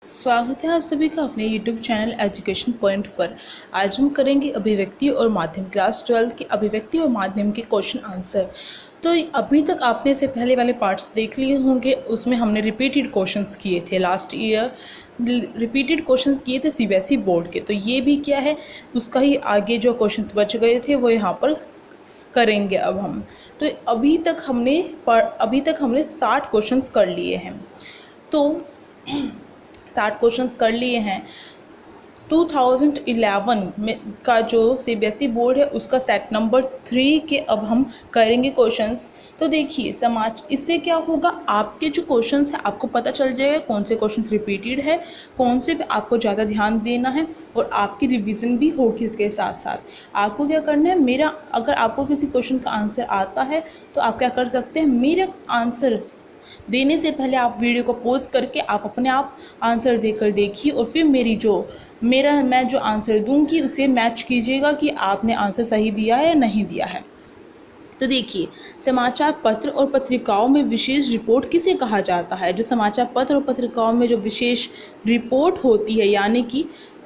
स्वागत है आप सभी का अपने YouTube चैनल एजुकेशन पॉइंट पर। आज हम करेंगे अभिव्यक्ति और माध्यम क्लास 12 की अभिव्यक्ति और माध्यम के क्वेश्चन आंसर। तो अभी तक आपने से पहले वाले पार्ट्स देख लिए होंगे, उसमें हमने रिपीटेड क्वेश्चंस किए थे। लास्ट ईयर रिपीटेड क्वेश्चंस किए थे CBSE बोर्ड के। तो ये भी क्या है, उसका ही आगे जो क्वेश्चंस बच गए थे वो यहाँ पर करेंगे अब हम। तो अभी तक हमने 60 क्वेश्चंस कर लिए हैं। तो 60 क्वेश्चंस कर लिए हैं। 2011 में का जो CBSE बोर्ड है उसका सेट नंबर 3 के अब हम करेंगे क्वेश्चंस। तो देखिए इससे क्या होगा, आपके जो क्वेश्चंस हैं आपको पता चल जाएगा कौन से क्वेश्चंस रिपीटेड है, कौन से पे आपको ज़्यादा ध्यान देना है, और आपकी रिवीजन भी होगी। इसके साथ साथ आपको क्या करना है, अगर आपको किसी क्वेश्चन का आंसर आता है तो आप क्या कर सकते हैं, मेरा आंसर देने से पहले आप वीडियो को पॉज करके आप अपने आप आंसर देकर देखिए, और फिर मैं जो आंसर दूंगी उसे मैच कीजिएगा कि आपने आंसर सही दिया है या नहीं दिया है। तो देखिए, समाचार पत्र और पत्रिकाओं में विशेष रिपोर्ट किसे कहा जाता है। जो समाचार पत्र और पत्रिकाओं में जो विशेष रिपोर्ट होती है, यानी कि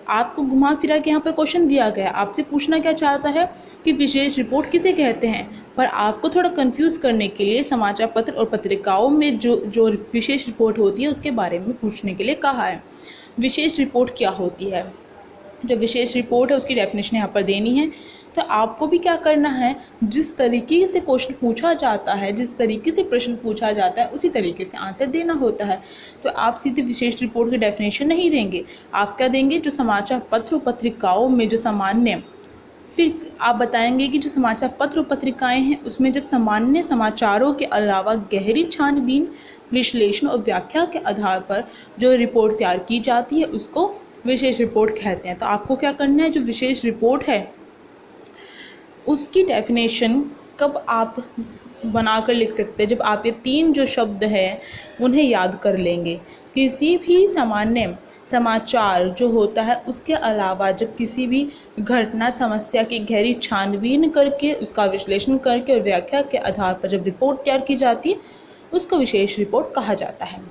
आपको घुमा फिरा के यहाँ पे क्वेश्चन दिया गया, आपसे पूछना क्या चाहता है कि विशेष रिपोर्ट किसे कहते हैं, पर आपको थोड़ा कंफ्यूज करने के लिए समाचार पत्र और पत्रिकाओं में जो विशेष रिपोर्ट होती है उसके बारे में पूछने के लिए कहा है। विशेष रिपोर्ट क्या होती है, जो विशेष रिपोर्ट है उसकी डेफिनेशन यहाँ पर देनी है। तो आपको भी क्या करना है, जिस तरीके से क्वेश्चन पूछा जाता है, जिस तरीके से प्रश्न पूछा जाता है उसी तरीके से आंसर देना होता है। तो आप सीधे विशेष रिपोर्ट की डेफिनेशन नहीं देंगे, आप क्या देंगे, जो समाचार पत्र और पत्रिकाओं में जो सामान्य, फिर आप बताएंगे कि जो समाचार पत्र और पत्रिकाएं हैं उसमें जब सामान्य समाचारों के अलावा गहरी छानबीन, विश्लेषण और व्याख्या के आधार पर जो रिपोर्ट तैयार की जाती है उसको विशेष रिपोर्ट कहते हैं। तो आपको क्या करना है, जो विशेष रिपोर्ट है उसकी डेफिनेशन कब आप बनाकर लिख सकते हैं, जब आप ये 3 जो शब्द हैं उन्हें याद कर लेंगे। किसी भी सामान्य समाचार जो होता है उसके अलावा जब किसी भी घटना समस्या की गहरी छानबीन करके, उसका विश्लेषण करके और व्याख्या के आधार पर जब रिपोर्ट तैयार की जाती है उसको विशेष रिपोर्ट कहा जाता है।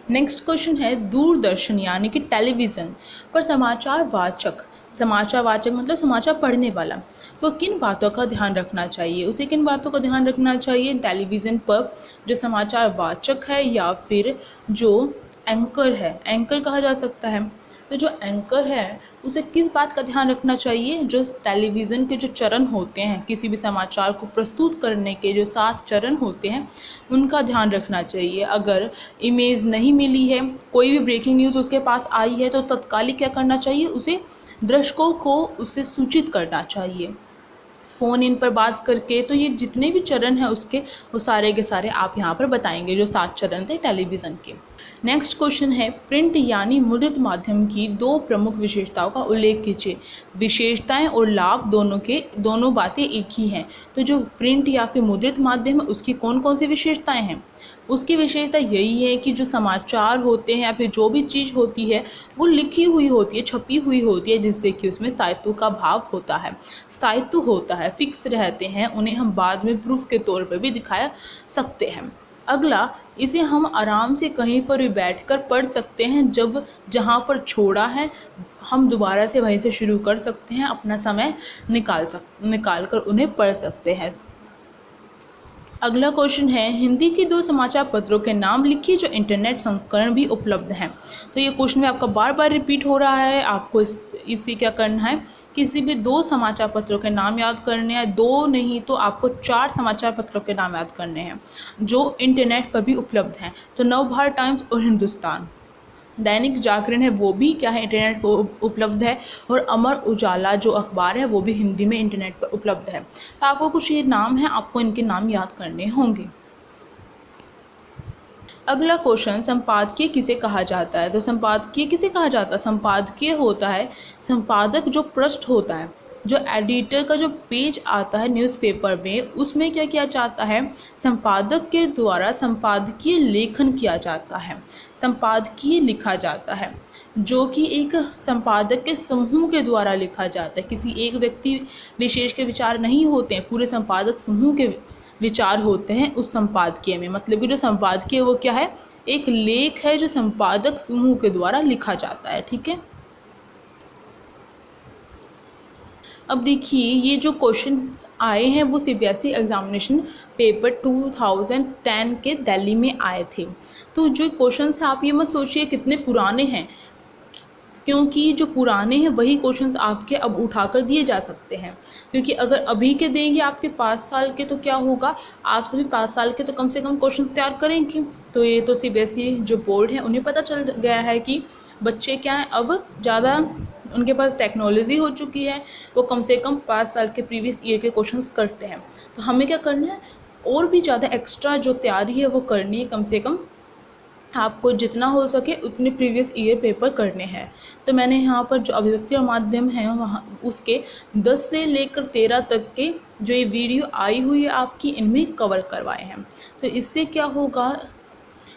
नेक्स्ट क्वेश्चन है, दूरदर्शन यानी कि टेलीविज़न पर समाचार वाचक मतलब समाचार पढ़ने वाला, तो किन बातों का ध्यान रखना चाहिए, उसे किन बातों का ध्यान रखना चाहिए। टेलीविज़न पर जो समाचार वाचक है या फिर जो एंकर है, एंकर कहा जा सकता है, तो जो एंकर है उसे किस बात का ध्यान रखना चाहिए। जो टेलीविज़न के जो चरण होते हैं, किसी भी समाचार को प्रस्तुत करने के जो 7 चरण होते हैं उनका ध्यान रखना चाहिए। अगर इमेज नहीं मिली है, कोई भी ब्रेकिंग न्यूज़ उसके पास आई है, तो तत्कालिक क्या करना चाहिए, उसे दर्शकों को उससे सूचित करना चाहिए फ़ोन इन पर बात करके। तो ये जितने भी चरण हैं उसके वो सारे के सारे आप यहाँ पर बताएंगे, जो 7 चरण थे टेलीविज़न के। नेक्स्ट क्वेश्चन है, प्रिंट यानी मुद्रित माध्यम की 2 प्रमुख विशेषताओं का उल्लेख कीजिए। विशेषताएं और लाभ दोनों बातें एक ही हैं। तो जो प्रिंट या फिर मुद्रित माध्यम है उसकी कौन कौन सी विशेषताएं हैं, उसकी विशेषता यही है कि जो समाचार होते हैं या फिर जो भी चीज़ होती है वो लिखी हुई होती है, छपी हुई होती है, जिससे कि उसमें स्थायित्व का भाव होता है, स्थायित्व होता है, फिक्स रहते हैं, उन्हें हम बाद में प्रूफ के तौर पर भी दिखा सकते हैं। अगला, इसे हम आराम से कहीं पर भी बैठकर पढ़ सकते हैं, जहाँ पर छोड़ा है हम दोबारा से वहीं से शुरू कर सकते हैं, अपना समय निकाल कर उन्हें पढ़ सकते हैं। अगला क्वेश्चन है, हिंदी के 2 समाचार पत्रों के नाम लिखिए जो इंटरनेट संस्करण भी उपलब्ध हैं। तो ये क्वेश्चन में आपका बार बार रिपीट हो रहा है, आपको इसे क्या करना है, किसी भी 2 समाचार पत्रों के नाम याद करने हैं, 2 नहीं तो आपको 4 समाचार पत्रों के नाम याद करने हैं जो इंटरनेट पर भी उपलब्ध हैं। तो नवभारत टाइम्स और हिंदुस्तान, दैनिक जागरण है वो भी क्या है, इंटरनेट पर उपलब्ध है, और अमर उजाला जो अखबार है वो भी हिंदी में इंटरनेट पर उपलब्ध है। तो आपको कुछ ये नाम है, आपको इनके नाम याद करने होंगे। अगला क्वेश्चन, संपादकीय किसे कहा जाता है। तो संपादकीय किसे कहा जाता है, संपादकीय होता है संपादक जो पृष्ठ होता है, जो एडिटर का जो पेज आता है न्यूज़पेपर में, उसमें क्या किया जाता है, संपादक के द्वारा संपादकीय लेखन किया जाता है, संपादकीय लिखा जाता है, जो कि एक संपादक के समूह के द्वारा लिखा जाता है। किसी एक व्यक्ति विशेष के विचार नहीं होते हैं, पूरे संपादक समूह के विचार होते हैं उस संपादकीय में। मतलब कि जो संपादकीय वो क्या है, एक लेख है जो संपादक समूह के द्वारा लिखा जाता है। ठीक है, अब देखिए ये जो क्वेश्चन आए हैं वो सीबीएसई एग्जामिनेशन पेपर 2010 के दिल्ली में आए थे। तो जो क्वेश्चंस हैं आप ये मत सोचिए कितने पुराने हैं, क्योंकि जो पुराने हैं वही क्वेश्चंस आपके अब उठाकर दिए जा सकते हैं। क्योंकि अगर अभी के देंगे आपके 5 साल के तो क्या होगा, आप सभी 5 साल के तो कम से कम क्वेश्चंस तैयार करेंगे। तो ये तो सीबीएसई जो बोर्ड है उन्हें पता चल गया है कि बच्चे क्या हैं, अब ज़्यादा उनके पास टेक्नोलॉजी हो चुकी है, वो कम से कम 5 साल के प्रीवियस ईयर के क्वेश्चंस करते हैं। तो हमें क्या करना है, और भी ज़्यादा एक्स्ट्रा जो तैयारी है वो करनी है। कम से कम आपको जितना हो सके उतने प्रीवियस ईयर पेपर करने हैं। तो मैंने यहाँ पर जो अभिव्यक्ति और माध्यम है वहाँ उसके 10 से लेकर 13 तक के जो ये वीडियो आई हुई है आपकी, इनमें कवर करवाए हैं। तो इससे क्या होगा,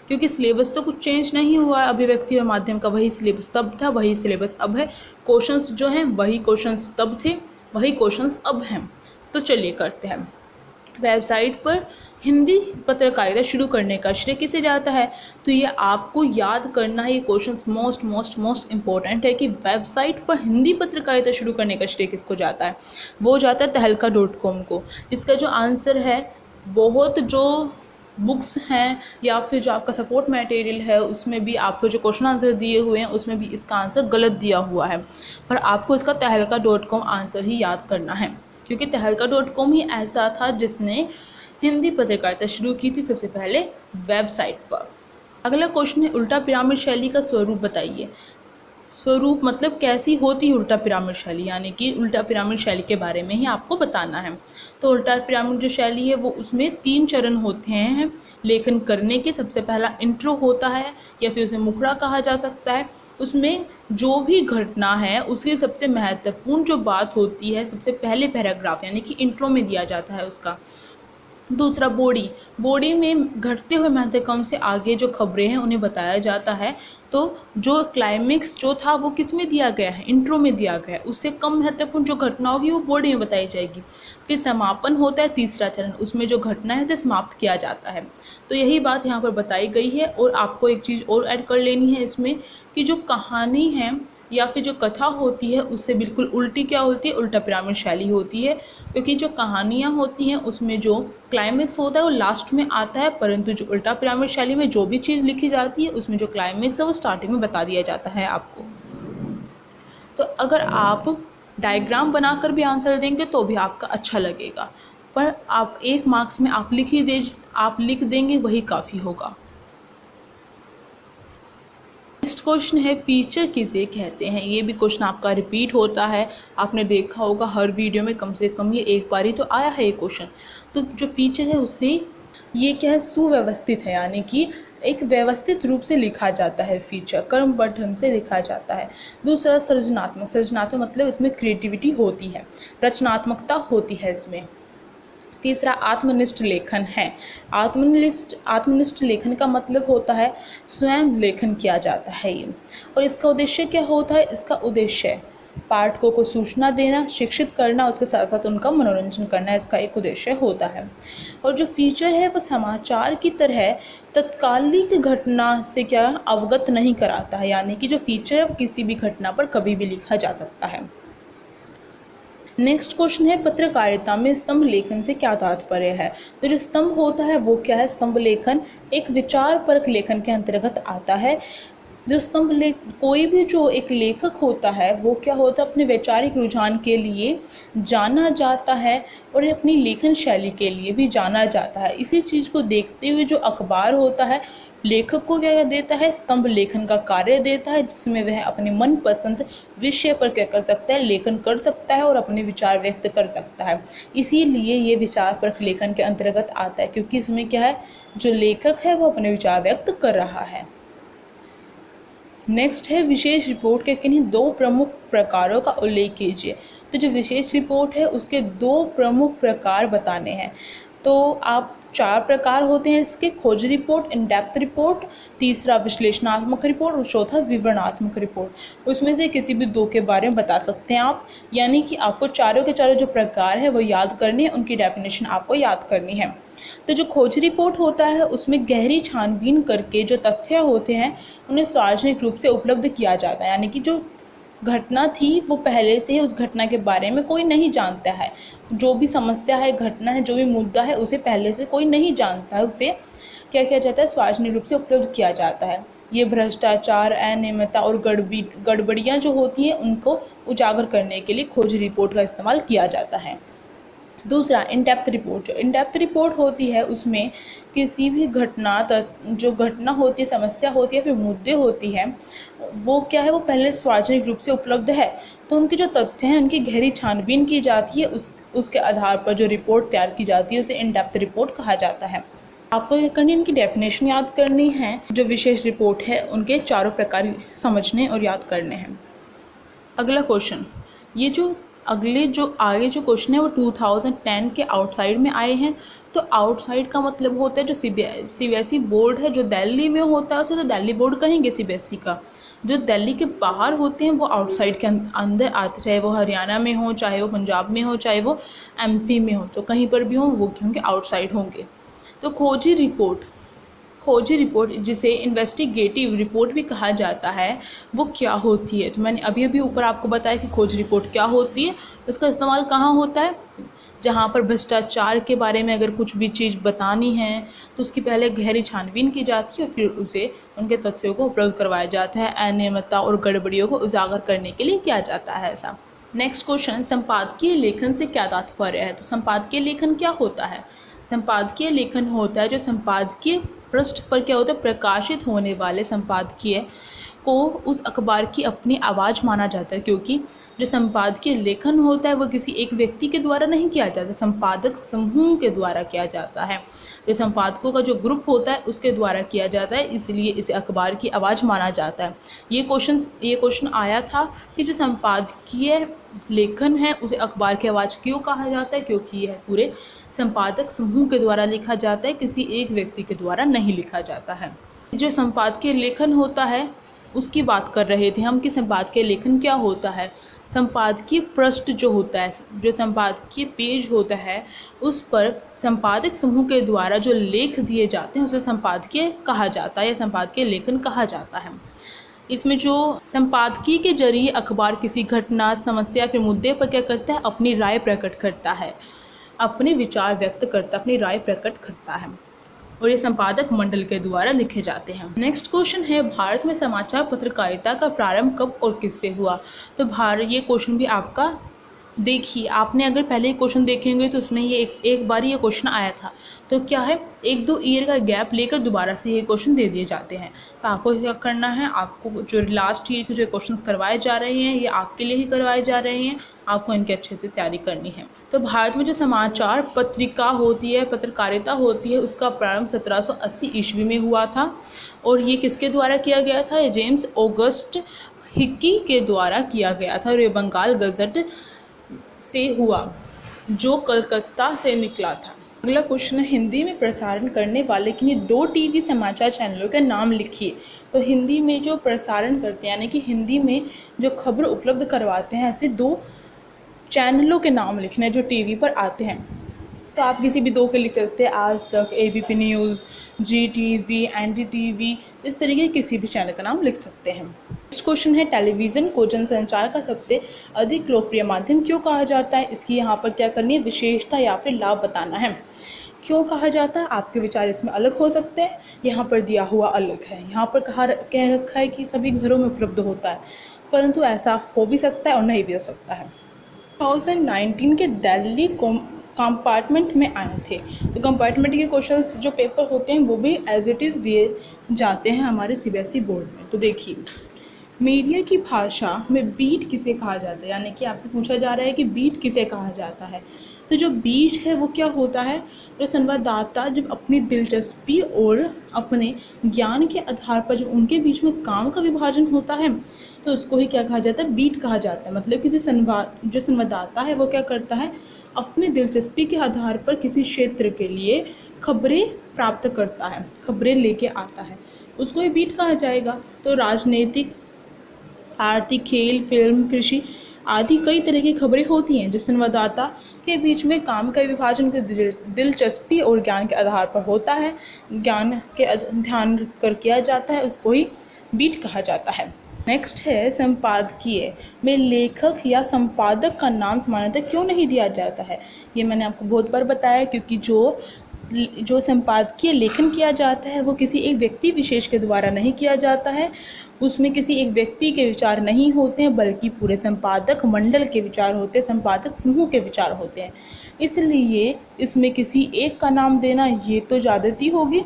क्योंकि सिलेबस तो कुछ चेंज नहीं हुआ है, अभिव्यक्ति और माध्यम का वही सिलेबस तब था, वही सिलेबस अब है। क्वेश्चंस जो हैं वही क्वेश्चंस तब थे, वही क्वेश्चंस अब हैं। तो चलिए करते हैं। वेबसाइट पर हिंदी पत्रकारिता शुरू करने का श्रेय किसे जाता है, तो ये आपको याद करना है। ये क्वेश्चंस मोस्ट इम्पोर्टेंट है कि वेबसाइट पर हिंदी पत्रकारिता शुरू करने का श्रेय किसको जाता है, वो जाता है तहलका.com को। इसका जो आंसर है, बहुत जो बुक्स हैं या फिर जो आपका सपोर्ट मटेरियल है उसमें भी आपको जो क्वेश्चन आंसर दिए हुए हैं उसमें भी इसका आंसर गलत दिया हुआ है, पर आपको इसका तहलका.com आंसर ही याद करना है, क्योंकि तहलका.com ही ऐसा था जिसने हिंदी पत्रकारिता शुरू की थी सबसे पहले वेबसाइट पर। अगला क्वेश्चन है, उल्टा पिरामिड शैली का स्वरूप बताइए। स्वरूप मतलब कैसी होती है उल्टा पिरामिड शैली, यानी कि उल्टा पिरामिड शैली के बारे में ही आपको बताना है। तो उल्टा पिरामिड जो शैली है वो उसमें 3 चरण होते हैं लेखन करने के। सबसे पहला इंट्रो होता है या फिर उसे मुखड़ा कहा जा सकता है। उसमें जो भी घटना है उसकी सबसे महत्वपूर्ण जो बात होती है सबसे पहले पैराग्राफ यानी कि इंट्रो में दिया जाता है उसका। दूसरा बॉडी में घटते हुए महत्वाकांक्षा से आगे जो खबरें हैं उन्हें बताया जाता है। तो जो क्लाइमेक्स जो था वो किस में दिया गया है, इंट्रो में दिया गया है। उससे कम महत्वपूर्ण जो घटना होगी वो बॉडी में बताई जाएगी। फिर समापन होता है तीसरा चरण, उसमें जो घटना है उसे समाप्त किया जाता है। तो यही बात यहाँ पर बताई गई है। और आपको एक चीज़ और ऐड कर लेनी है इसमें कि जो कहानी है या फिर जो कथा होती है उससे बिल्कुल उल्टी क्या होती है, उल्टा पिरामिड शैली होती है। क्योंकि जो कहानियाँ होती हैं उसमें जो क्लाइमेक्स होता है वो लास्ट में आता है, परंतु जो उल्टा पिरामिड शैली में जो भी चीज़ लिखी जाती है उसमें जो क्लाइमेक्स है वो स्टार्टिंग में बता दिया जाता है आपको। तो अगर आप डायग्राम बनाकर भी आंसर देंगे तो भी आपका अच्छा लगेगा, पर आप 1 मार्क्स में आप लिख देंगे वही काफ़ी होगा। नेक्स्ट क्वेश्चन है, फीचर किसे कहते हैं। ये भी क्वेश्चन आपका रिपीट होता है, आपने देखा होगा हर वीडियो में कम से कम ये एक बार ही तो आया है ये क्वेश्चन। तो जो फीचर है उससे ये क्या है, सुव्यवस्थित है, यानी कि एक व्यवस्थित रूप से लिखा जाता है। फीचर क्रमबद्ध ढंग से लिखा जाता है। दूसरा सृजनात्मक मतलब इसमें क्रिएटिविटी होती है, रचनात्मकता होती है इसमें। तीसरा आत्मनिष्ठ लेखन है। आत्मनिष्ठ लेखन का मतलब होता है स्वयं लेखन किया जाता है ये। और इसका उद्देश्य क्या होता है, इसका उद्देश्य पाठकों को सूचना देना, शिक्षित करना, उसके साथ साथ उनका मनोरंजन करना, इसका एक उद्देश्य होता है। और जो फीचर है वो समाचार की तरह तत्कालिक घटना से क्या अवगत नहीं कराता है, यानी कि जो फीचर है वो किसी भी घटना पर कभी भी लिखा जा सकता है। नेक्स्ट क्वेश्चन है, पत्रकारिता में स्तंभ लेखन से क्या तात्पर्य है। तो जो स्तंभ होता है वो क्या है, स्तंभ लेखन एक विचारपरक लेखन के अंतर्गत आता है। जो कोई भी जो एक लेखक होता है वो क्या होता है, अपने वैचारिक रुझान के लिए जाना जाता है और अपनी लेखन शैली के लिए भी जाना जाता है। इसी चीज़ को देखते हुए जो अखबार होता है लेखक को क्या देता है, स्तंभ लेखन का कार्य देता है, जिसमें वह अपने मनपसंद विषय पर क्या कर सकता है, लेखन कर सकता है और अपने विचार व्यक्त कर सकता है। इसीलिए ये विचारपरक लेखन के अंतर्गत आता है, क्योंकि इसमें क्या है, जो लेखक है वो अपने विचार व्यक्त कर रहा है। नेक्स्ट है, विशेष रिपोर्ट के किन्हीं 2 प्रमुख प्रकारों का उल्लेख कीजिए। तो जो विशेष रिपोर्ट है उसके 2 प्रमुख प्रकार बताने हैं। तो आप 4 प्रकार होते हैं इसके: खोज रिपोर्ट, इन डेप्थ रिपोर्ट, तीसरा विश्लेषणात्मक रिपोर्ट और चौथा विवरणात्मक रिपोर्ट। उसमें से किसी भी 2 के बारे में बता सकते हैं आप, यानी कि आपको चारों के चारों जो प्रकार है वो याद करनी है, उनकी डेफिनेशन आपको याद करनी है। तो जो खोज रिपोर्ट होता है उसमें गहरी छानबीन करके जो तथ्य होते हैं उन्हें सार्वजनिक रूप से उपलब्ध किया जाता है, यानी कि जो घटना थी वो पहले से ही उस घटना के बारे में कोई नहीं जानता है। जो भी समस्या है, घटना है, जो भी मुद्दा है, उसे पहले से कोई नहीं जानता है, उसे क्या किया जाता है, सार्वजनिक रूप से उपलब्ध किया जाता है। ये भ्रष्टाचार, अनियमितता और गड़बड़ियाँ जो होती हैं उनको उजागर करने के लिए खोज रिपोर्ट का इस्तेमाल किया जाता है। दूसरा, इन डेप्थ रिपोर्ट। जो इन डेप्थ रिपोर्ट होती है उसमें किसी भी जो घटना होती है, समस्या होती है, फिर मुद्दे होती है, वो क्या है, वो पहले सार्वजनिक रूप से उपलब्ध है, तो उनके जो तथ्य हैं उनकी गहरी छानबीन की जाती है, उसके आधार पर जो रिपोर्ट तैयार की जाती है उसे इन डेप्थ रिपोर्ट कहा जाता है। आपको क्या करनी है, इनकी डेफिनेशन याद करनी है, जो विशेष रिपोर्ट है उनके चारों प्रकार समझने और याद करने हैं। अगला क्वेश्चन, ये जो आगे जो क्वेश्चन है वो 2010 के आउटसाइड में आए हैं। तो आउटसाइड का मतलब होता है जो सीबीएसई बोर्ड है जो दिल्ली में होता है उसे तो दिल्ली बोर्ड कहेंगे सीबीएसई का। जो दिल्ली के बाहर होते हैं वो आउटसाइड के अंदर आते, चाहे वो हरियाणा में हो, चाहे वो पंजाब में हो, चाहे वो एमपी में हो, तो कहीं पर भी हो वो क्या होंगे, आउटसाइड होंगे। तो खोजी रिपोर्ट जिसे इन्वेस्टिगेटिव रिपोर्ट भी कहा जाता है, वो क्या होती है? तो मैंने अभी ऊपर आपको बताया कि खोज रिपोर्ट क्या होती है, उसका इस्तेमाल कहाँ होता है, जहाँ पर भ्रष्टाचार के बारे में अगर कुछ भी चीज़ बतानी है तो उसकी पहले गहरी छानबीन की जाती है और फिर उसे उनके तथ्यों को उपलब्ध करवाया जाता है, अनियमितता और गड़बड़ियों को उजागर करने के लिए किया जाता है ऐसा। नेक्स्ट क्वेश्चन, संपादकीय लेखन से क्या तात्पर्य है? तो संपादकीय लेखन क्या होता है? संपादकीय लेखन होता है जो संपादकीय पृष्ठ पर क्या होता है, प्रकाशित होने वाले संपादकीय को उस अखबार की अपनी आवाज़ माना जाता है, क्योंकि जो संपादकीय लेखन होता है वो किसी एक व्यक्ति के द्वारा नहीं किया जाता, संपादक समूह के द्वारा किया जाता है। जो संपादकों का जो ग्रुप होता है उसके द्वारा किया जाता है, इसलिए इसे अखबार की आवाज़ माना जाता है। ये क्वेश्चन आया था कि जो संपादकीय लेखन है उसे अखबार की आवाज़ क्यों कहा जाता है, क्योंकि यह पूरे संपादक समूह के द्वारा लिखा जाता है, किसी एक व्यक्ति के द्वारा नहीं लिखा जाता है। जो संपादकीय लेखन होता है उसकी बात कर रहे थे हम कि संपादकीय लेखन क्या होता है। संपादकीय पृष्ठ जो होता है, जो संपादकीय पेज होता है, उस पर संपादक समूह के द्वारा जो लेख दिए जाते हैं उसे संपादकीय कहा जाता है या संपादकीय लेखन कहा जाता है। इसमें जो संपादकीय के जरिए अखबार किसी घटना, समस्या फिर मुद्दे पर क्या करता है, अपनी राय प्रकट करता है, अपने विचार व्यक्त करता, अपनी राय प्रकट करता है, और ये संपादक मंडल के द्वारा लिखे जाते हैं। नेक्स्ट क्वेश्चन है, भारत में समाचार पत्रकारिता का प्रारंभ कब और किससे हुआ? तो ये क्वेश्चन भी आपका देखिए, आपने अगर पहले क्वेश्चन देखे होंगे तो उसमें ये एक बार ये क्वेश्चन आया था, तो क्या है, 1-2 ईयर का गैप लेकर दोबारा से ये क्वेश्चन दे दिए जाते हैं। तो आपको क्या करना है, आपको जो लास्ट ईयर के जो क्वेश्चंस करवाए जा रहे हैं ये आपके लिए ही करवाए जा रहे हैं, आपको इनकी अच्छे से तैयारी करनी है। तो भारत में जो समाचार पत्रिका होती है, पत्रकारिता होती है, उसका प्रारंभ 1780 ईस्वी में हुआ था, और ये किसके द्वारा किया गया था? जेम्स ऑगस्ट हिक्की के द्वारा किया गया था, और ये बंगाल गजट से हुआ जो कलकत्ता से निकला था। अगला क्वेश्चन है, हिंदी में प्रसारण करने वाले किन्हीं 2 टीवी समाचार चैनलों के नाम लिखिए। तो हिंदी में जो प्रसारण करते हैं, यानी कि हिंदी में जो खबर उपलब्ध करवाते हैं, ऐसे 2 चैनलों के नाम लिखने जो टीवी पर आते हैं। तो आप किसी भी 2 के लिख सकते हैं, आज तक, एबीपी न्यूज़, GTV, NDTV, इस तरीके के किसी भी चैनल का नाम लिख सकते हैं। नेक्स्ट क्वेश्चन है, टेलीविज़न को जनसंचार का सबसे अधिक लोकप्रिय माध्यम क्यों कहा जाता है? इसकी यहाँ पर क्या करनी है, विशेषता या फिर लाभ बताना है। क्यों कहा जाता है? आपके विचार इसमें अलग हो सकते हैं, यहाँ पर दिया हुआ अलग है। यहाँ पर कह रखा है कि सभी घरों में उपलब्ध होता है, परंतु ऐसा हो भी सकता है और नहीं भी हो सकता है। 2019 के दिल्ली कंपार्टमेंट में आए थे। तो कंपार्टमेंट के क्वेश्चंस जो पेपर होते हैं वो भी एज इट इज़ दिए जाते हैं हमारे सीबीएसई बोर्ड में। तो देखिए, मीडिया की भाषा में बीट किसे कहा जाता है, यानी कि आपसे पूछा जा रहा है कि बीट किसे कहा जाता है। तो जो बीट है वो क्या होता है, जो संवाददाता जब अपनी दिलचस्पी और अपने ज्ञान के आधार पर जब उनके बीच में काम का विभाजन होता है तो उसको ही क्या कहा जाता है, बीट कहा जाता है। मतलब किसी जो संवाददाता है वो क्या करता है, अपनी दिलचस्पी के आधार पर किसी क्षेत्र के लिए खबरें प्राप्त करता है, खबरें लेके आता है, उसको ही बीट कहा जाएगा। तो राजनीतिक, आर्थिक, खेल, फिल्म, कृषि आदि कई तरह की खबरें होती हैं। जब संवाददाता के बीच में काम का विभाजन दिलचस्पी और ज्ञान के आधार पर होता है, ज्ञान के ध्यान कर किया जाता है, उसको ही बीट कहा जाता है। नेक्स्ट है संपादकीय में लेखक या संपादक का नाम सामान्यतः क्यों नहीं दिया जाता है। ये मैंने आपको बहुत बार बताया, क्योंकि जो संपादकीय लेखन किया जाता है वो किसी एक व्यक्ति विशेष के द्वारा नहीं किया जाता है, उसमें किसी एक व्यक्ति के विचार नहीं होते हैं, बल्कि पूरे संपादक मंडल के विचार होते हैं, संपादक समूह के विचार होते हैं। इसलिए इसमें किसी एक का नाम देना ये तो ज़्यादती होगी,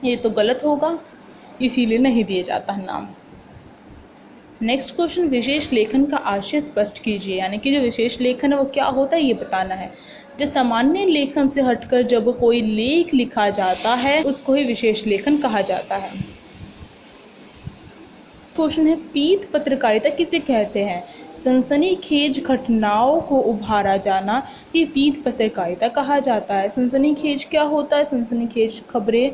ये तो गलत होगा, इसीलिए नहीं दिया जाता है नाम। नेक्स्ट क्वेश्चन, विशेष लेखन का आशय स्पष्ट कीजिए, यानी कि जो विशेष लेखन है वो क्या होता है ये बताना है। जो सामान्य लेखन से हटकर जब कोई लेख लिखा जाता है उसको ही विशेष लेखन कहा जाता है। क्वेश्चन है, पीठ पत्रकारिता किसे कहते हैं। सनसनीखेज घटनाओं को उभारा जाना ये पीठ पत्रकारिता कहा जाता है। सनसनीखेज क्या होता है। सनसनीखेज खबरें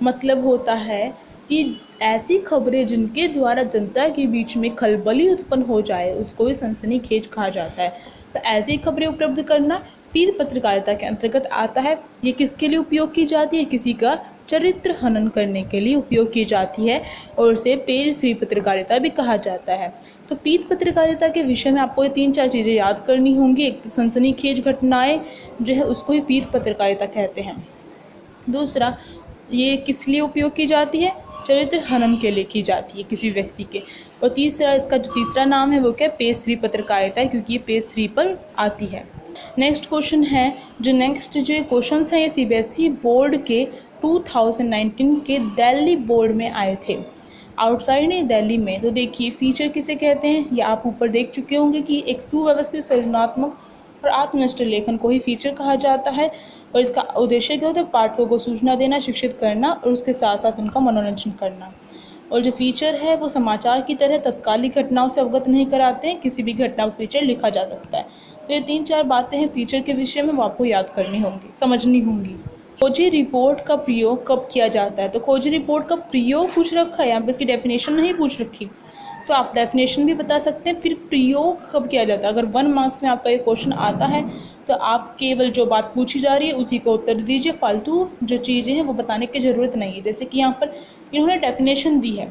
मतलब होता है कि ऐसी खबरें जिनके द्वारा जनता के बीच में खलबली उत्पन्न हो जाए उसको भी सनसनीखेज कहा जाता है। तो ऐसी खबरें उपलब्ध करना पीठ पत्रकारिता के अंतर्गत आता है। ये किसके लिए उपयोग की जाती है, किसी का चरित्र हनन करने के लिए उपयोग की जाती है और इसे पेज 3 पत्रकारिता भी कहा जाता है। तो पीठ पत्रकारिता के विषय में आपको ये 3-4 चीज़ें याद करनी होंगी। एक तो सनसनीखेज घटनाएं जो है उसको ही पीठ पत्रकारिता कहते हैं। दूसरा, ये किस लिए उपयोग की जाती है, चरित्र हनन के लिए की जाती है किसी व्यक्ति के। और तीसरा, इसका जो तीसरा नाम है वो क्या, पेज 3 पत्रकारिता है, क्योंकि ये पेज 3 पर आती है। नेक्स्ट क्वेश्चन है, जो क्वेश्चन हैं ये सीबीएसई बोर्ड के 2019 के दिल्ली बोर्ड में आए थे, आउटसाइड ने दिल्ली में। तो देखिए, फीचर किसे कहते हैं, ये आप ऊपर देख चुके होंगे कि एक सुव्यवस्थित, सृजनात्मक और आत्मनिष्ठ लेखन को ही फीचर कहा जाता है। और इसका उद्देश्य क्या होता है, पाठकों को सूचना देना, शिक्षित करना और उसके साथ साथ उनका मनोरंजन करना। और जो फीचर है वो समाचार की तरह तत्कालिक घटनाओं से अवगत नहीं कराते हैं, किसी भी घटना पर फीचर लिखा जा सकता है। तो ये 3-4 बातें हैं फीचर के विषय में, वो आपको याद करनी होंगी, समझनी होंगी। खोजी रिपोर्ट का प्रयोग कब किया जाता है। तो खोजी रिपोर्ट का प्रयोग पूछ रखा है, यहाँ पे इसकी डेफिनेशन नहीं पूछ रखी, तो आप डेफिनेशन भी बता सकते हैं। फिर प्रयोग कब किया जाता है, अगर 1 मार्क्स में आपका ये क्वेश्चन आता है तो आप केवल जो बात पूछी जा रही है उसी को उत्तर दीजिए, फालतू जो चीज़ें हैं वो बताने की ज़रूरत नहीं है। जैसे कि यहाँ पर इन्होंने डेफिनेशन दी है,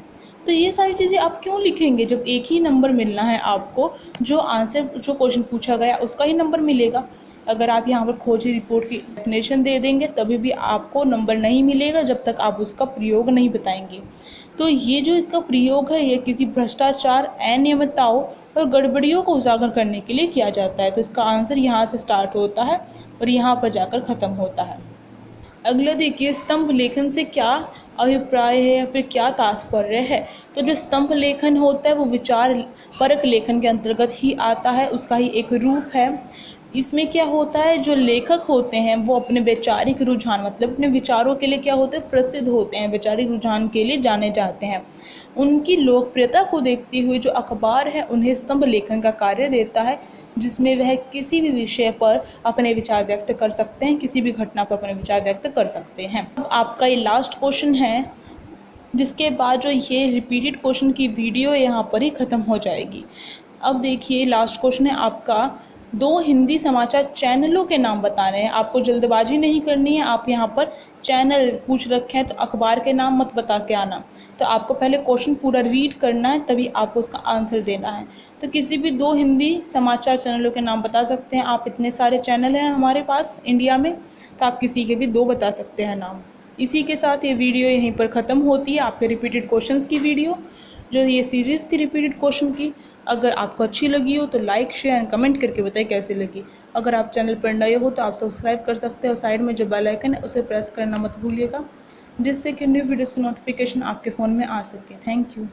तो ये सारी चीज़ें आप क्यों लिखेंगे, जब एक ही नंबर मिलना है आपको, जो आंसर जो क्वेश्चन पूछा गया उसका ही नंबर मिलेगा। अगर आप यहाँ पर खोजी रिपोर्ट की डेफिनेशन दे देंगे तभी भी आपको नंबर नहीं मिलेगा जब तक आप उसका प्रयोग नहीं बताएंगे। तो ये जो इसका प्रयोग है ये किसी भ्रष्टाचार, अनियमितताओं और गड़बड़ियों को उजागर करने के लिए किया जाता है। तो इसका आंसर यहाँ से स्टार्ट होता है और यहाँ पर जाकर ख़त्म होता है। अगला देखिए, स्तंभ लेखन से क्या अभिप्राय है या फिर क्या तात्पर्य है। तो जो स्तंभ लेखन होता है वो विचार परक लेखन के अंतर्गत ही आता है, उसका ही एक रूप है। इसमें क्या होता है, जो लेखक होते हैं वो अपने वैचारिक रुझान, मतलब अपने विचारों के लिए क्या होते हैं, प्रसिद्ध होते हैं, वैचारिक रुझान के लिए जाने जाते हैं। उनकी लोकप्रियता को देखते हुए जो अखबार है उन्हें स्तंभ लेखन का कार्य देता है, जिसमें वह किसी भी विषय पर अपने विचार व्यक्त कर सकते हैं, किसी भी घटना पर अपने विचार व्यक्त कर सकते हैं। अब आपका ये लास्ट क्वेश्चन है, जिसके बाद जो ये रिपीटेड क्वेश्चन की वीडियो यहाँ पर ही ख़त्म हो जाएगी। अब देखिए, लास्ट क्वेश्चन है आपका, 2 हिंदी समाचार चैनलों के नाम बताने हैं। आपको जल्दबाजी नहीं करनी है, आप यहाँ पर चैनल पूछ रखे हैं तो अखबार के नाम मत बता के आना। तो आपको पहले क्वेश्चन पूरा रीड करना है, तभी आपको उसका आंसर देना है। तो किसी भी 2 हिंदी समाचार चैनलों के नाम बता सकते हैं आप। इतने सारे चैनल हैं हमारे पास इंडिया में, तो आप किसी के भी 2 बता सकते हैं नाम। इसी के साथ ये वीडियो यहीं पर ख़त्म होती है, आपके रिपीटेड क्वेश्चंस की वीडियो, जो ये सीरीज़ थी रिपीटेड क्वेश्चन की। अगर आपको अच्छी लगी हो तो लाइक, शेयर एंड कमेंट करके बताएं कैसे लगी। अगर आप चैनल पर नए हो तो आप सब्सक्राइब कर सकते हो, साइड में जो बेल आइकन है उसे प्रेस करना मत भूलिएगा, जिससे कि न्यू वीडियोज़ की नोटिफिकेशन आपके फ़ोन में आ सके। Thank you.